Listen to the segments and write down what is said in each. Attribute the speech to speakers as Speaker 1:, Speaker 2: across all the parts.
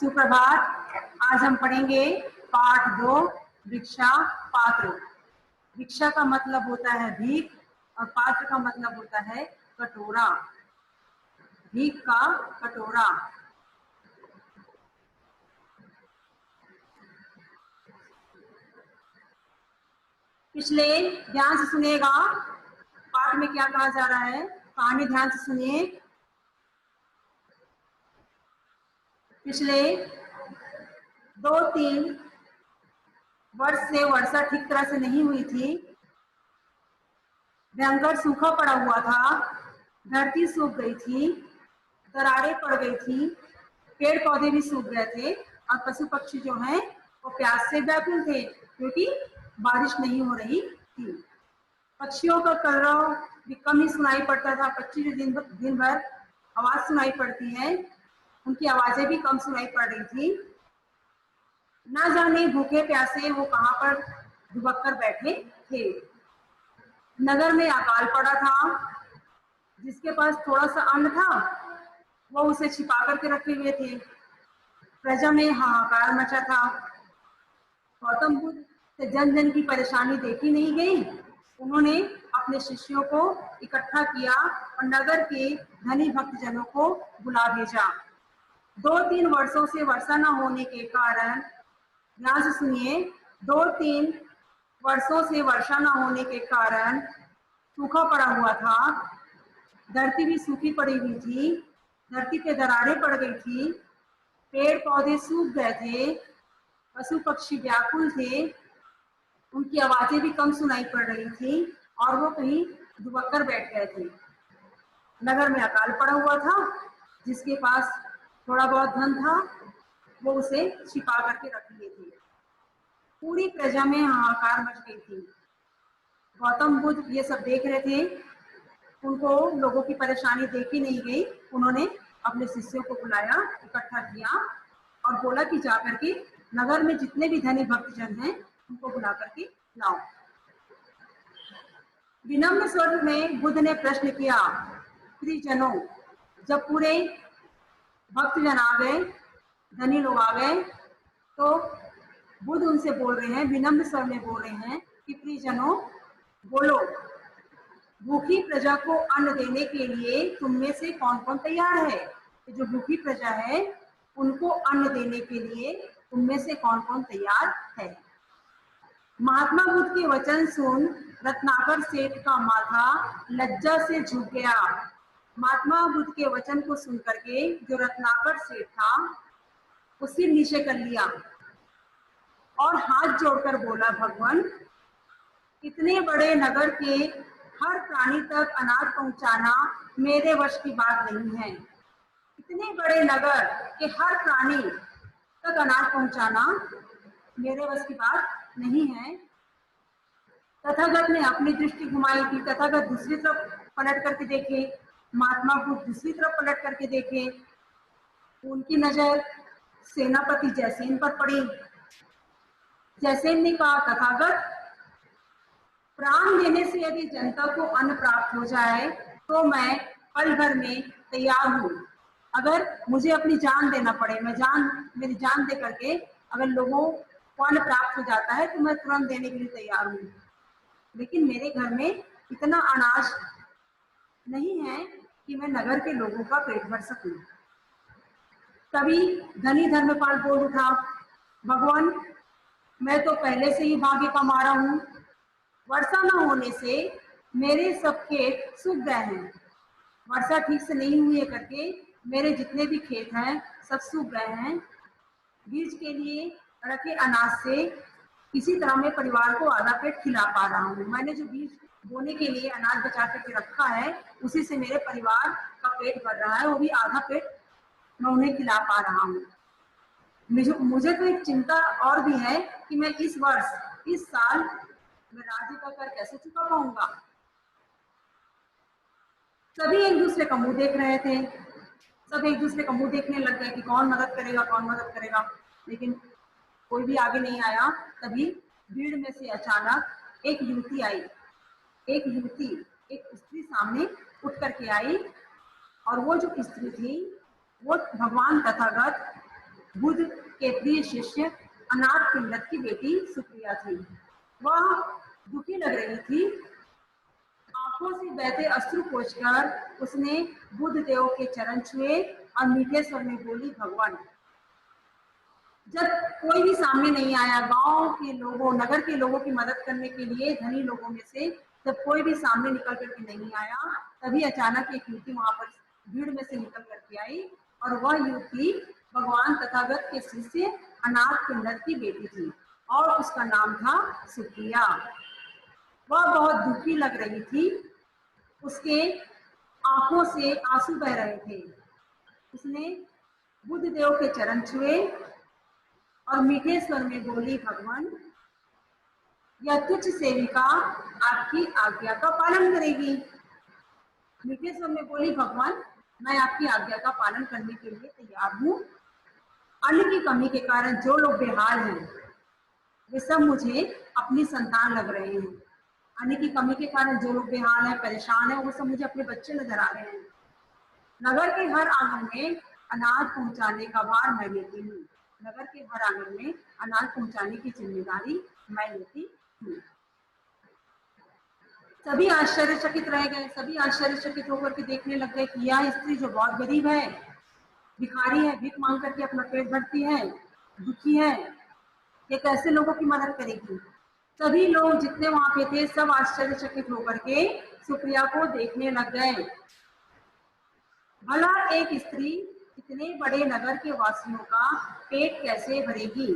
Speaker 1: सुप्रभात। आज हम पढ़ेंगे पाठ 2 भिक्षा पात्र। भिक्षा का मतलब होता है भीख और पात्र का मतलब होता है कटोरा। भीख का कटोरा। पिछले ध्यान से सुनिएगा, पाठ में क्या कहा जा रहा है। कहानी ध्यान से सुनिए। पिछले 2-3 वर्ष से वर्षा ठीक तरह से नहीं हुई थी। भयंकर सूखा पड़ा हुआ था, धरती सूख गई थी, दरारें पड़ गई थी, पेड़ पौधे भी सूख गए थे और पशु पक्षी जो हैं वो प्यास से व्याकुल थे क्योंकि बारिश नहीं हो रही थी। पक्षियों का कलरव भी कम ही सुनाई पड़ता था। पक्षी जो दिन भर आवाज सुनाई पड़ती है, उनकी आवाजें भी कम सुनाई पड़ रही थी। ना जाने भूखे प्यासे वो कहाँ पर दुबक कर बैठे थे। नगर में अकाल पड़ा था। जिसके पास थोड़ा सा अन्न था वो उसे छिपा करके रखे हुए थे। प्रजा में हाहाकार मचा था। गौतम बुद्ध से जन जन की परेशानी देखी नहीं गई। उन्होंने अपने शिष्यों को इकट्ठा किया और नगर के धनी भक्तजनों को बुला भेजा। 2-3 वर्षों से वर्षा न होने के कारण, ध्यान से सुनिए, 2-3 वर्षों से वर्षा न होने के कारण सूखा पड़ा हुआ था। धरती भी सूखी पड़ी हुई थी, धरती पे दरारें पड़ गई थी, पेड़ पौधे सूख गए थे, पशु पक्षी व्याकुल थे, उनकी आवाजें भी कम सुनाई पड़ रही थी और वो कहीं दुबक कर बैठ गए थे। नगर में अकाल पड़ा हुआ था। जिसके पास थोड़ा बहुत धन था वो उसे छिपा करके रख लिए थे। पूरी प्रजा में हाहाकार मच गई थी। गौतम बुद्ध ये सब देख रहे थे। उनको लोगों की परेशानी देखी नहीं गई। उन्होंने अपने शिष्यों को बुलाया, इकट्ठा किया और बोला कि जाकर के नगर में जितने भी धनी भक्तजन हैं उनको बुला करके लाओ। विनम्र स्वर में बुद्ध ने प्रश्न किया, प्रियजनों, जब पूरे भक्तजन आ गए, धनी लोग आ गए, तो बुद्ध उनसे बोल रहे हैं, विनम्र स्वर में बोल रहे हैं कि प्रियजनों बोलो, भूखी प्रजा को अन्न देने के लिए तुम में से कौन कौन तैयार है। जो भूखी प्रजा है उनको अन्न देने के लिए तुम में से कौन कौन तैयार है। महात्मा बुद्ध के वचन सुन रत्नाकर सेठ का माथा लज्जा से झुक गया। महात्मा बुद्ध के वचन को सुन करके जो रत्नाकर सेठ था वो सिर नीचे कर लिया और हाथ जोड़कर बोला, भगवान, इतने बड़े नगर के हर प्राणी तक अनाज पहुंचाना मेरे वश की बात नहीं है। इतने बड़े नगर के हर प्राणी तक अनाज पहुंचाना मेरे वश की बात नहीं है। तथागत ने अपनी दृष्टि घुमाई कि तथागत दूसरी तरफ पलट करके देखे। महात्मा बुद्ध दूसरी तरफ पलट करके देखे। उनकी नजर सेनापति जयसेन पर पड़ी। जयसेन ने कहा, तथागत, प्राण देने से यदि जनता को अन्न प्राप्त हो जाए तो मैं पल भर में तैयार हूँ। अगर मुझे अपनी जान देना पड़े, मेरी जान दे करके अगर लोगों को अन्न प्राप्त हो जाता है तो मैं तुरंत देने के लिए तैयार हूँ। लेकिन मेरे घर में इतना अनाज नहीं है कि मैं नगर के लोगों का पेट भर सकूं। तभी धनी धर्मपाल बोल उठा, भगवान, मैं तो पहले से ही भाग्य का मारा हूँ। वर्षा न होने से मेरे सब खेत सूख गए हैं। वर्षा ठीक से नहीं हुई है करके मेरे जितने भी खेत हैं सब सूख गए हैं। बीज के लिए रखे अनाज से किसी तरह मैं परिवार को आधा पेट खिला पा रहा हूँ। मैंने जो बीज बोने के लिए अनाज बचा करके रखा है उसी से मेरे परिवार का पेट भर रहा है, वो भी आधा पेट मैं उन्हें खिला पा रहा हूँ। मुझे तो एक चिंता और भी है कि मैं इस साल मैं राज्य का कर कैसे चुका पाऊंगा। सभी एक दूसरे का मुंह देख रहे थे। सब एक दूसरे का मुंह देखने लग गए कि कौन मदद करेगा, कौन मदद करेगा। लेकिन कोई भी आगे नहीं आया। तभी भीड़ में से अचानक एक युवती आई। एक स्त्री सामने उठ करके आई और वो जो स्त्री थी वो भगवान तथागत बुद्ध के प्रिय शिष्य अनाथ पिंडत की बेटी सुप्रिया थी। वह दुखी लग रही थी। आंखों से बहते अश्रु पोंछकर उसने बुद्ध देव के चरण छुए और मीठे स्वर में बोली, भगवान। जब कोई भी सामने नहीं आया, गांव के लोगों, नगर के लोगों की मदद करने के लिए धनी लोगों में से जब कोई भी सामने निकल करके नहीं आया, तभी अचानक एक युवती वहां पर भीड़ में से निकल करके आई और वह युवती भगवान तथागत के शिष्य अनाथ पिंडत की बेटी थी और उसका नाम था सुप्रिया। वह बहुत दुखी लग रही थी। उसके आंखों से आंसू बह रहे थे। उसने बुद्ध देव के चरण छुए और मीठे स्वर में बोली, भगवान, यह तुच्छ सेविका आपकी आज्ञा का पालन करेगी। मीठे स्वर में बोली, भगवान, मैं आपकी आज्ञा का पालन करने के लिए तैयार हूँ। अन्न की कमी के कारण जो लोग बेहाल हैं, वे सब मुझे अपनी संतान लग रहे हैं। अन्न की कमी के कारण जो लोग बेहाल हैं, परेशान हैं, वो सब मुझे अपने बच्चे नजर आ रहे हैं। नगर के हर आंगन में अनाज पहुंचाने का भार मैं लेती हूँ। नगर के हर आंगन में अनाज पहुंचाने की जिम्मेदारी मैं लेती हूँ। सभी आश्चर्यचकित रह गए। सभी आश्चर्यचकित होकर के देखने लग गए कि यह स्त्री जो बहुत गरीब है, भिखारी है, भीख मांग करके अपना पेट भरती है, दुखी है, ये कैसे लोगों की मदद करेगी। सभी लोग जितने वहां पे थे सब आश्चर्यचकित होकर के सुप्रिया को देखने लग गए। भला एक स्त्री इतने बड़े नगर के वासियों का पेट कैसे भरेगी।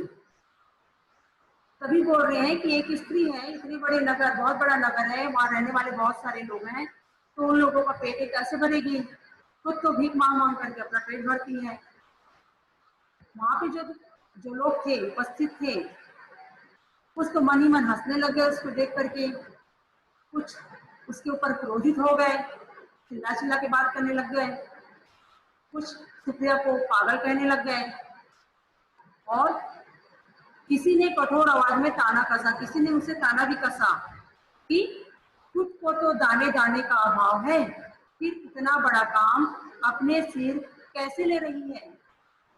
Speaker 1: सभी बोल रहे हैं कि एक स्त्री है, इतने बड़े नगर, बहुत बड़ा नगर है, वहां रहने वाले बहुत सारे लोग हैं, तो उन लोगों का पेट कैसे भरेगी। खुद तो भीख मांग मांग करके अपना पेट भरती है। वहां पे जो लोग थे, उपस्थित थे, कुछ तो मन ही मन हंसने लगे उसको देख करके, कुछ उसके ऊपर क्रोधित हो गए, चिल्ला चिल्ला के बात करने लग गए, कुछ सुप्रिया को पागल कहने लग गए और किसी ने कठोर आवाज में ताना कसा। किसी ने उसे ताना भी कसा कि खुद को तो दाने दाने का अभाव है, फिर इतना बड़ा काम अपने सिर कैसे ले रही है।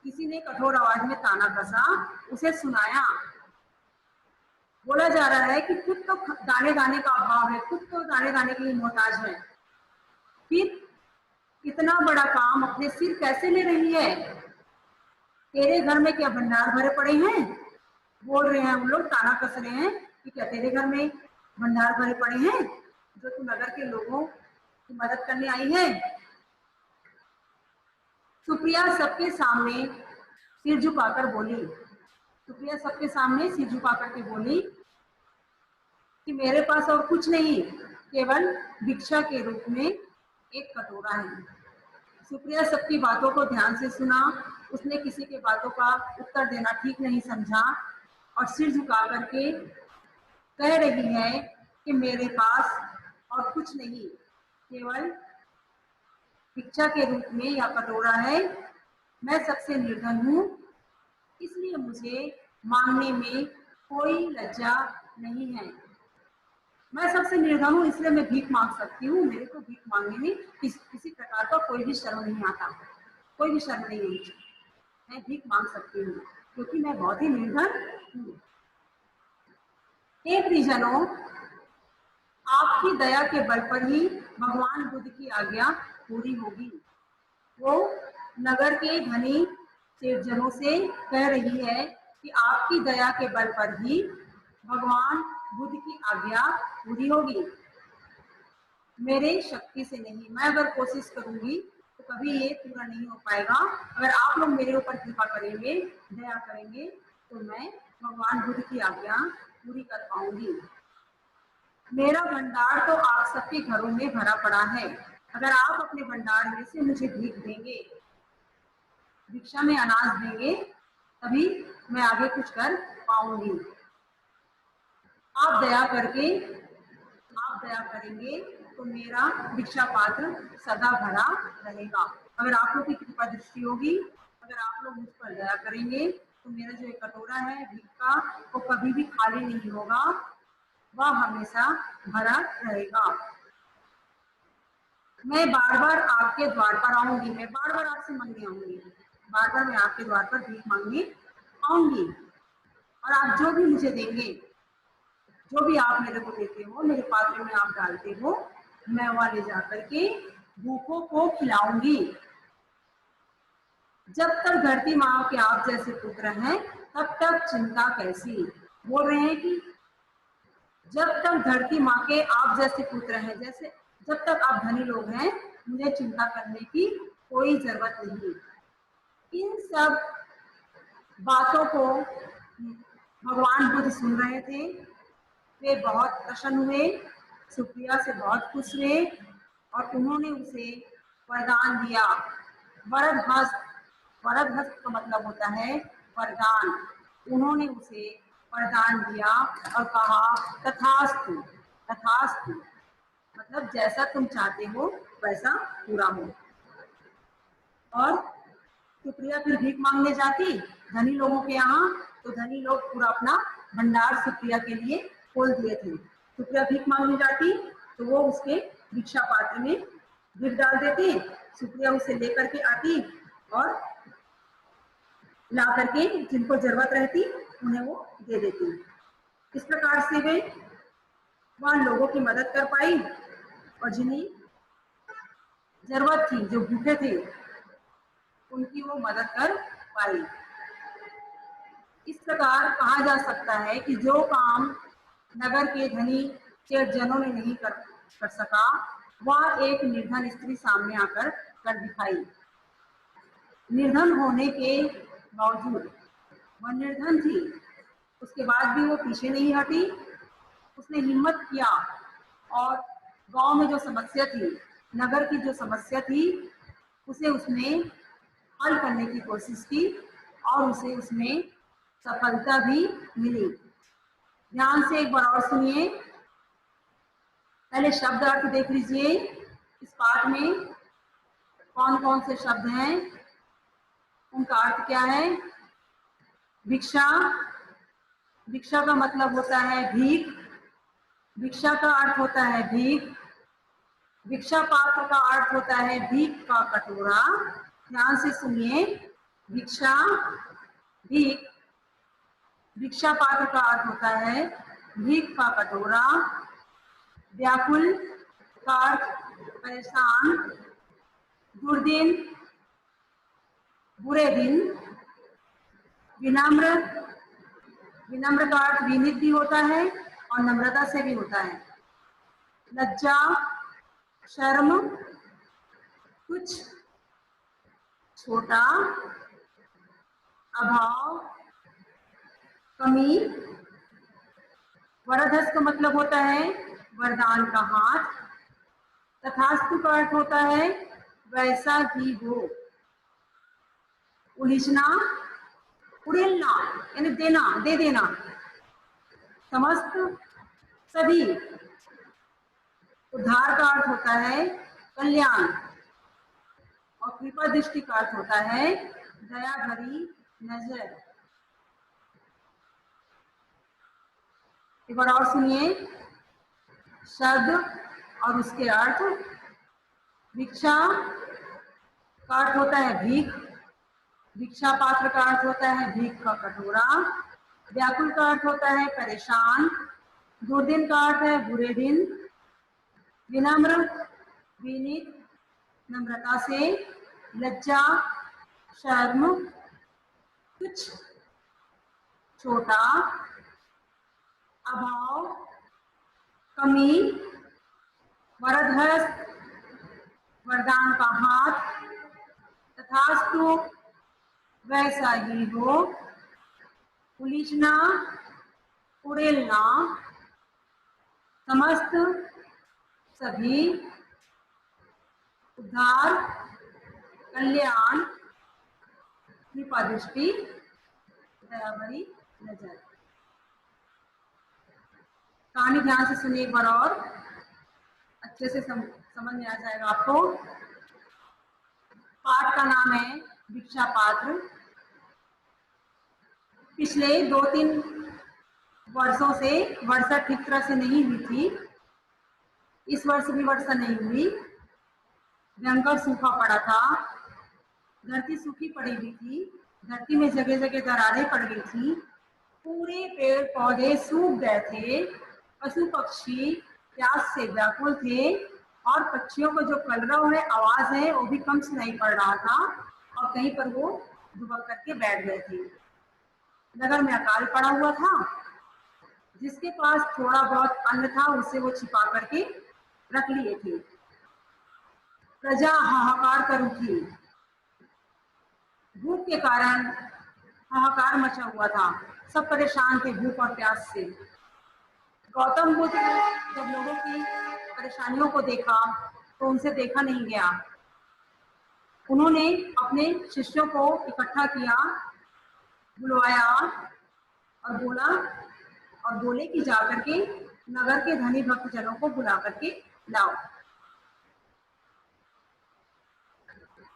Speaker 1: किसी ने कठोर आवाज में ताना कसा, उसे सुनाया। बोला जा रहा है कि खुद तो दाने दाने का अभाव है, खुद तो दाने दाने के लिए मोहताज है, फिर इतना बड़ा काम अपने सिर कैसे ले रही है। तेरे घर में क्या भंडार भरे पड़े हैं। बोल रहे हैं, हम लोग ताना कस रहे हैं कि क्या तेरे घर में भंडार भरे पड़े हैं जो तू नगर के लोगों की मदद करने आई है। सुप्रिया सबके सामने सिर झुकाकर बोली। सुप्रिया सबके सामने सिर झुकाकर के बोली कि मेरे पास और कुछ नहीं, केवल भिक्षा के रूप में एक कटोरा है। सुप्रिया सबकी बातों को ध्यान से सुना। उसने किसी के बातों का उत्तर देना ठीक नहीं समझा और सिर झुका करके कह रही है कि मेरे पास और कुछ नहीं, केवल भिक्षा के रूप में यह कटोरा है। मैं सबसे निर्धन हूँ, इसलिए मुझे मांगने में कोई लज्जा नहीं है। मैं सबसे निर्धन हूँ, इसलिए मैं भीख मांग सकती हूँ। मेरे को भीख मांगने में किसी प्रकार का कोई भी शर्म नहीं आता, कोई भी शर्म नहीं है। मैं भीख मांग सकती हूँ क्योंकि मैं बहुत ही निर्धन हूँ। हे परिजनों, आपकी दया के बल पर ही भगवान बुद्ध की आज्ञा पूरी होगी। वो नगर के धनी सेठजनों से कह रही है कि आपकी दया के बल पर ही भगवान बुद्ध की आज्ञा पूरी होगी, मेरे शक्ति से नहीं। मैं अगर कोशिश करूंगी तो कभी ये पूरा नहीं हो पाएगा। अगर आप लोग मेरे ऊपर कृपा करेंगे, दया करेंगे, तो मैं भगवान बुद्ध की आज्ञा पूरी कर पाऊंगी। मेरा भंडार तो आप सबके घरों में भरा पड़ा है। अगर आप अपने भंडार में से मुझे भीख देंगे, भिक्षा में अनाज देंगे, तभी मैं आगे कुछ कर पाऊंगी। आप दया करेंगे तो मेरा भिक्षा पात्र सदा भरा रहेगा। अगर आप लोग की कृपा दृष्टि होगी, अगर आप लोग मुझ पर दया करेंगे, तो मेरा जो एक कटोरा है भीख का, वो कभी भी खाली नहीं होगा, वह हमेशा भरा रहेगा। मैं बार बार आपके द्वार पर आऊंगी, मैं बार बार आपसे मांगने आऊंगी। बार बार मैं आपके द्वार पर भीख मांगने आऊंगी और आप जो भी मुझे देंगे, जो भी आप मेरे को देते हो, मेरे पात्र में आप डालते हो, मैं वहां ले जाकर के भूखों को खिलाऊंगी। जब तक धरती माँ के आप जैसे पुत्र हैं तब तक चिंता कैसी। बोल रहे हैं कि जब तक धरती माँ के आप जैसे पुत्र हैं, जैसे जब तक आप धनी लोग हैं, मुझे चिंता करने की कोई जरूरत नहीं। इन सब बातों को भगवान बुद्ध सुन रहे थे। वे बहुत प्रसन्न हुए, सुप्रिया से बहुत खुश हुए और उन्होंने उसे वरदान दिया। वरद हस्त, वरद हस्त का मतलब होता है वरदान। उन्होंने उसे वरदान दिया और कहा तथास्तु। तथास्तु मतलब जैसा तुम चाहते हो वैसा पूरा हो। और सुप्रिया फिर भीख मांगने जाती धनी लोगों के यहाँ, तो धनी लोग पूरा अपना भंडार सुप्रिया के लिए खोल दिए थे। सुप्रिया भीख मांगने जाती तो वो उसके भिक्षा पात्र में भीख डाल देती। सुप्रिया उसे लेकर के आती और ला करके जिनको जरूरत रहती उन्हें वो दे देती। इस प्रकार से वे वहां लोगों की मदद कर पाई और जिन्हें जरूरत थी, जो भूखे थे, उनकी वो मदद कर पाई। इस प्रकार कहा जा सकता है कि जो काम नगर के धनी सेठ जनों ने नहीं कर सका, वह एक निर्धन स्त्री सामने आकर कर दिखाई। निर्धन होने के बावजूद, वह निर्धन थी, उसके बाद भी वो पीछे नहीं हटी। उसने हिम्मत किया और गांव में जो समस्या थी, नगर की जो समस्या थी, उसे उसने हल करने की कोशिश की और उसे उसमें सफलता भी मिली। ध्यान से एक बार और सुनिए। पहले शब्द अर्थ देख लीजिए। इस पाठ में कौन कौन से शब्द हैं, उनका अर्थ क्या है। भिक्षा, भिक्षा का मतलब होता है भीख। भिक्षा का अर्थ होता है भीख। भिक्षा पात्र का अर्थ होता है भीख का कटोरा। ध्यान से सुनिए। भिक्षा, भीख, भिक्षा पात्र का अर्थ होता है भीख का कटोरा। व्याकुल का अर्थ परेशान, दुर्दिन, बुरे दिन। विनम्र, विनम्र का अर्थ विनीत भी होता है और नम्रता से भी होता है। लज्जा, शर्म, कुछ, छोटा, अभाव, कमी। वरदहस्त का मतलब होता है वरदान का हाथ। तथास्तु का अर्थ होता है वैसा ही हो। उलिझना, उड़ेलना यानी देना, दे देना। समस्त, सभी। उद्धार का अर्थ होता है कल्याण और कृपा दृष्टि का अर्थ होता है दया भरी नजर। एक बार और सुनिए शब्द और उसके अर्थ। भिक्षा का अर्थ होता है भीख। भिक्षा पात्र का अर्थ होता है भीख का कटोरा। व्याकुल का अर्थ होता है परेशान। दुर्दिन का अर्थ है बुरे दिन। विनम्र, विनीत, नम्रता से। लज्जा, शर्म, कुछ, छोटा, अभाव, कमी। वरदहस्त, वरदान का हाथ। तथास्तु, वैसा ही हो। उलीझना, उड़ेलना। समस्त, सभी। उद्धार, कल्याण, कृपा दृष्टि, दया भरी नजर। कहानी ध्यान से सुनिए एक बार और, अच्छे से समझ में आ जाएगा आपको। पाठ का नाम है भिक्षा पात्र। पिछले 2-3 वर्षों से वर्षा ठीक तरह से नहीं हुई थी। इस वर्ष भी वर्षा नहीं हुई, भयंकर सूखा पड़ा था। धरती सूखी पड़ी हुई थी, धरती में जगह जगह दरारें पड़ गई थी, पूरे पेड़ पौधे सूख गए थे, पशु पक्षी प्यास से व्याकुल थे और पक्षियों को जो कलरव है, आवाज है, वो भी कम सुनाई पड़ रहा था और कहीं पर वो दुबक करके बैठ गए थे। नगर में अकाल पड़ा हुआ था, जिसके पास थोड़ा बहुत अन्न था उसे वो छिपा करके रख लिए थे। प्रजा हाहाकार कर उठी, भूख के कारण हाहाकार मचा हुआ था, सब परेशान थे भूख और प्यास से। गौतम बुद्ध जब लोगों की परेशानियों को देखा तो उनसे देखा नहीं गया। उन्होंने अपने शिष्यों को इकट्ठा किया, बुलवाया और बोले कि जाकर के नगर के धनी भक्तजनों को बुला करके लाओ।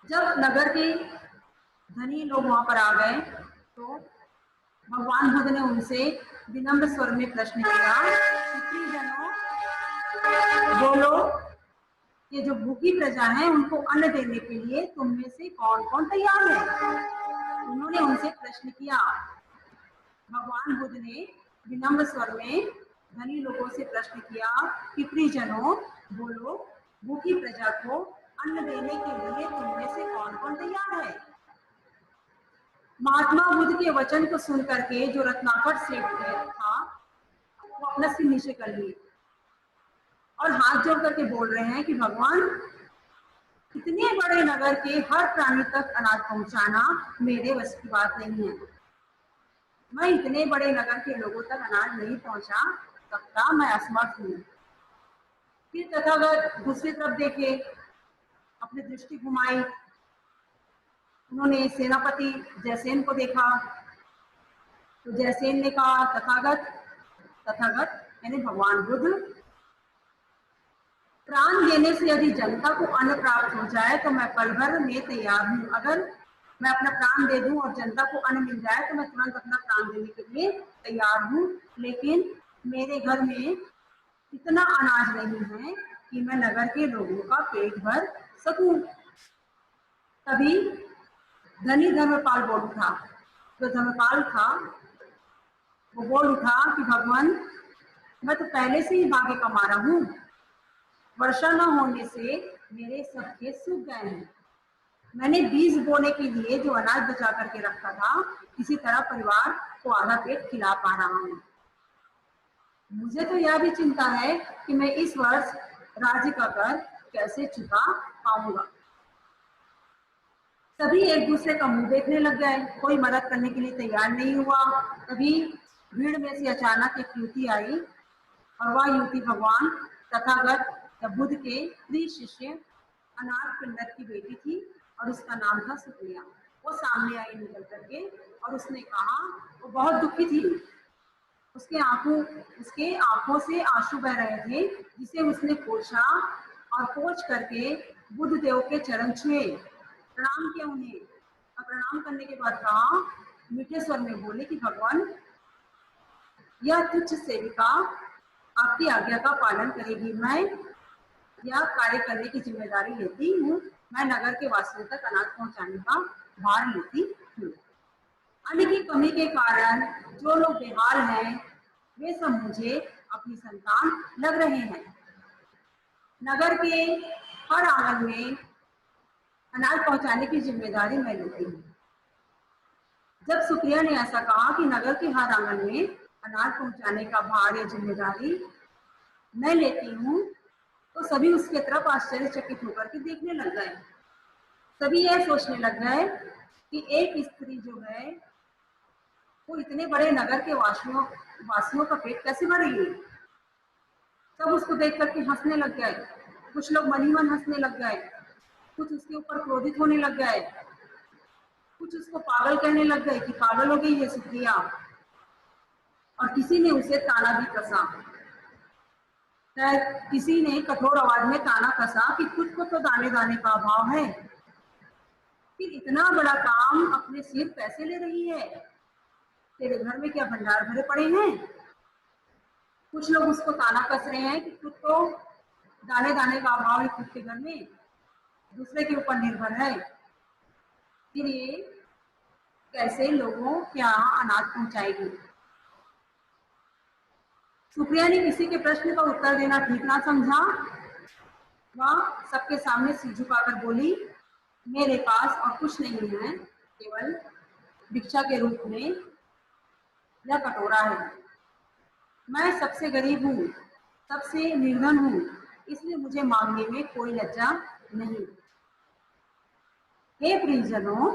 Speaker 1: जब नगर के धनी लोग वहां पर आ गए तो भगवान बुद्ध ने उनसे विनम्र स्वर में प्रश्न किया, जनों बोलो, ये जो भूखी प्रजा है उनको अन्न देने के लिए तुम में से कौन कौन तैयार है? उन्होंने उनसे प्रश्न किया। भगवान बुद्ध ने विनम्र स्वर में धनी लोगों से प्रश्न किया कि प्रियजनों बोलो, भूखी प्रजा को अन्न देने के लिए तुम में से कौन कौन तैयार है? महात्मा बुद्ध के वचन को सुन करके जो रत्नाकर सेठ था वो अपना सिर नीचे कर लिए और हाथ जोड़ करके बोल रहे हैं कि भगवान, इतने बड़े नगर के हर प्राणी तक अनाज पहुंचाना मेरे बस की बात नहीं है। मैं इतने बड़े नगर के लोगों तक अनाज नहीं पहुंचा सकता, मैं असमर्थ हूँ। फिर तथागत दूसरी तरफ देखे, अपनी दृष्टि घुमाई, उन्होंने सेनापति जयसेन को देखा तो जयसेन ने कहा, तथागत यानी भगवान बुद्ध, प्राण देने से यदि जनता को अन्न प्राप्त हो जाए तो मैं पल भर में तैयार हूँ। अगर मैं अपना प्राण दे दूं और जनता को अन्न मिल जाए तो मैं तुरंत अपना प्राण देने के लिए तैयार हूँ, लेकिन मेरे घर में इतना अनाज नहीं है कि मैं नगर के लोगों का पेट भर सकूं। तभी धनी धर्मपाल बोल उठा, जो धर्मपाल था वो बोल उठा कि भगवान, मैं तो पहले से ही भाग्य का मारा हूँ, वर्षा न होने से मेरे सब खेत सूख गए हैं। मैंने बीज बोने के लिए जो अनाज बचा करके रखा था, किसी तरह परिवार को आधा पेट खिला पा रहा हूँ। मुझे तो यह भी चिंता है कि मैं इस वर्ष राज्य का कर कैसे चुका पाऊंगा। सभी एक दूसरे का मुंह देखने लग गए, कोई मदद करने के लिए तैयार नहीं हुआ। तभी भीड़ में से अचानक एक युवती आई और वह युवती भगवान तथागत या बुद्ध के प्रिय शिष्य अनाथ पिंडर की बेटी थी और उसका नाम था सुप्रिया। वो सामने आई निकल करके और उसने कहा, वो बहुत दुखी थी, उसके आंखों से आंसू बह रहे थे, जिसे उसने पोंछा और पोंछ करके बुद्ध देव के चरण छुए, प्रणाम किया उन्हें और प्रणाम करने के बाद कहा, मीठे स्वर में बोले कि भगवान, यह तुच्छ सेविका आपकी आज्ञा का पालन करेगी। मैं यह कार्य करने की जिम्मेदारी लेती हूँ, मैं नगर के वासियों तक अनाज पहुंचाने का भार लेती हूँ। अन्न की कमी के कारण जो लोग बेहाल हैं वे सब मुझे अपनी संतान लग रहे हैं। नगर के हर आंगन में अनाज पहुंचाने की जिम्मेदारी मैं लेती हूँ। जब सुप्रिया ने ऐसा कहा कि नगर के हर आंगन में अनाज पहुंचाने का भार या जिम्मेदारी मैं लेती हूँ, तो सभी उसके तरफ आश्चर्यचकित होकर के देखने लग गए। सभी यह सोचने लग गए कि एक स्त्री जो है वो इतने बड़े नगर के वासियों का पेट कैसे भरेगी। सब उसको देख करके हंसने लग गए, कुछ लोग मन ही मन हंसने लग गए, कुछ उसके ऊपर क्रोधित होने लग गए, कुछ उसको पागल कहने लग गए कि पागल हो गई है सुप्रिया, और किसी ने उसे ताना भी कसा। किसी ने कठोर आवाज में ताना कसा कि खुद को तो दाने दाने का अभाव है, फिर इतना बड़ा काम अपने सिर पैसे ले रही है, तेरे घर में क्या भंडार भरे पड़े हैं। कुछ लोग उसको ताना कस रहे हैं कि खुद तो दाने दाने का अभाव है खुद के घर में, दूसरे के ऊपर निर्भर है। फिर ये कैसे लोगों के यहाँ अनाज पहुंचाएगी। सुप्रिया ने किसी के प्रश्न का उत्तर देना ठीक ना समझा। वह सबके सामने सिर झुकाकर बोली, मेरे पास और कुछ नहीं है, केवल भिक्षा के रूप में यह कटोरा है। मैं सबसे गरीब हूँ, सबसे निर्धन हूँ, इसलिए मुझे मांगने में कोई लज्जा नहीं। हे प्रियजनों,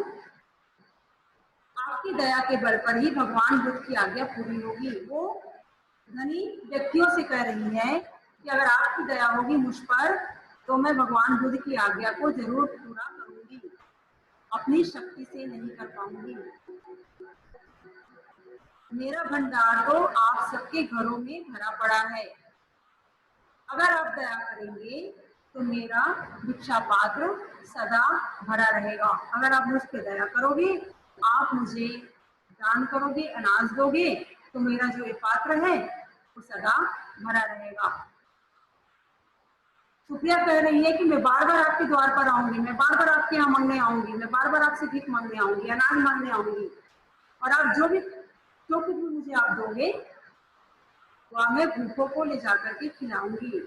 Speaker 1: आपकी दया के बल पर ही भगवान बुद्ध की आज्ञा पूरी होगी। वो धनी व्यक्तियों से कह रही है कि अगर आपकी दया होगी मुझ पर तो मैं भगवान बुद्ध की आज्ञा को जरूर पूरा करूंगी, अपनी शक्ति से नहीं कर पाऊंगी। मेरा भंडार तो आप सबके घरों में भरा पड़ा है। अगर आप दया करेंगे तो मेरा भिक्षा पात्र सदा भरा रहेगा। अगर आप मुझ पर दया करोगे, आप मुझे दान करोगे, अनाज दोगे, तो मेरा जो ये पात्र है वो सदा भरा रहेगा। सुप्रिया कह रही है कि मैं बार बार आपके द्वार पर आऊंगी, मैं बार बार आपके यहाँ मांगने आऊंगी, मैं बार बार आपसे भीख मांगने आऊंगी, अनाज मांगने आऊंगी, और आप जो कुछ भी मुझे आप दोगे वह मैं भूखों को ले जाकर के खिलाऊंगी।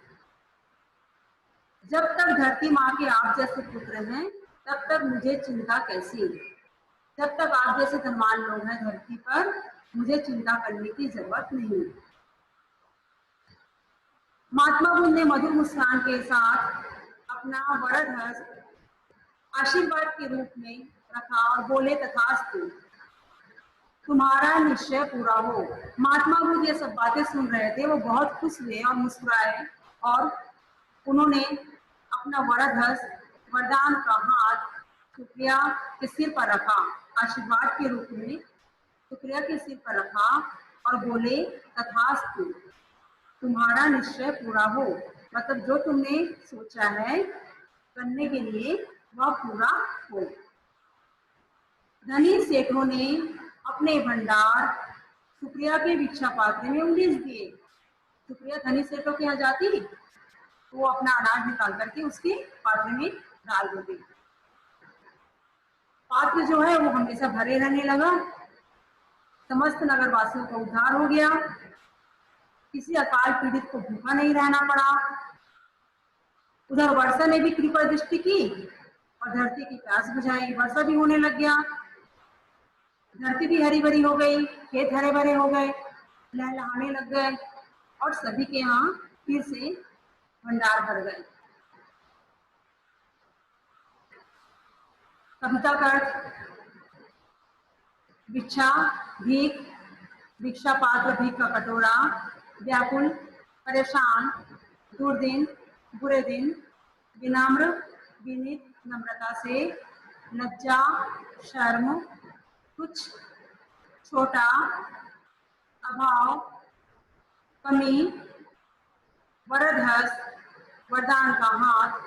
Speaker 1: जब तक धरती माँ के आप जैसे पुत्र हैं तब तक मुझे चिंता कैसी। जब तक आप जैसे धनवान लोग हैं धरती पर, मुझे चिंता करने की जरूरत नहीं। महात्मा बुद्ध ने मधुर मुस्कान के साथ अपना वरद हस्त आशीर्वाद के रूप में रखा और बोले, तथास्तु, तुम्हारा निश्चय पूरा हो। महात्मा बुद्ध ये सब बातें सुन रहे थे, वो बहुत खुश हुए और मुस्कुराए, और उन्होंने अपना वरद हस्त, वरदान का हाथ सुप्रिया के सिर पर रखा, आशीर्वाद के रूप में सुप्रिया के सिर पर रखा और बोले, तथास्तु, तुम्हारा निश्चय पूरा हो। मतलब जो तुमने सोचा है करने के लिए वह पूरा हो। धनी सेठों ने अपने भंडार सुप्रिया के भिक्षा पात्र में उलीच दिए। सुप्रिया धनी सेठों के यहाँ जाती तो वो अपना अनाज निकाल करके उसके पात्र में डाल देते। पात्र जो है वो हमेशा भरे रहने लगा। समस्त नगरवासियों का उद्धार हो गया। किसी अकाल पीड़ित को भूखा नहीं रहना पड़ा। उधर वर्षा ने भी कृपा दृष्टि की और धरती की प्यास बुझाई। वर्षा भी होने लग गया, धरती भी हरी भरी हो गई, खेत हरे भरे हो गए, लहलहाने लग गए, और सभी के यहाँ फिर से भंडार भर गए। कविता का अर्थ भिक्षा, भीख, भिक्षा पात्र, भीख का कटोरा, व्याकुल, परेशान, दुर्दिन, बुरे दिन, विनम्र, विनीत, नम्रता से, लज्जा, शर्म, कुछ, छोटा, अभाव, कमी, वरद हस्त, वरदान का हाथ,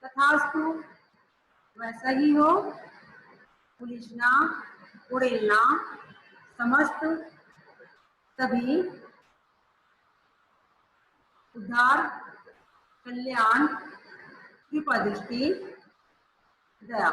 Speaker 1: तथास्तु, वैसा ही हो, उलीझना, उड़ेलना, समस्त सभी उद्धार, कल्याण, कृपा दृष्टि, दया।